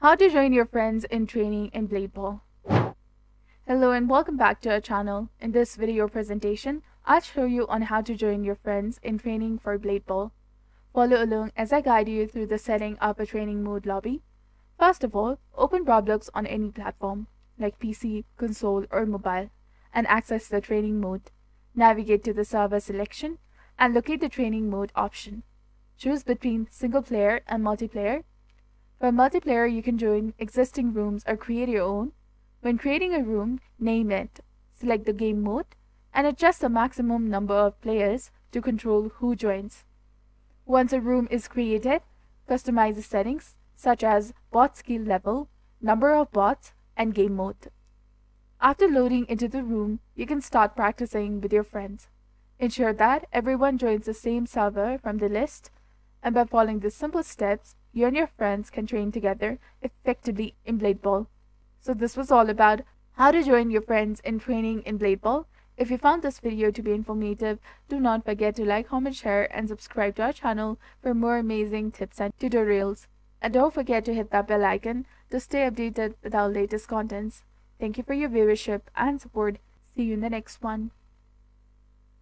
How to join your friends in training in Blade Ball. Hello and welcome back to our channel. In this video presentation, I'll show you on how to join your friends in training for Blade Ball. Follow along as I guide you through the setting up a training mode lobby. First of all, open Roblox on any platform like PC, console, or mobile and access the training mode. Navigate to the server selection and locate the training mode option. Choose between single player and multiplayer. For multiplayer, you can join existing rooms or create your own. When creating a room, name it, select the game mode, and adjust the maximum number of players to control who joins. Once a room is created, customize the settings such as bot skill level, number of bots, and game mode. After loading into the room, you can start practicing with your friends. Ensure that everyone joins the same server from the list, and by following these simple steps, you and your friends can train together effectively in Blade Ball. So this was all about how to join your friends in training in Blade Ball. If you found this video to be informative, do not forget to like, comment, share, and subscribe to our channel for more amazing tips and tutorials. And don't forget to hit that bell icon to stay updated with our latest contents. Thank you for your viewership and support. See you in the next one.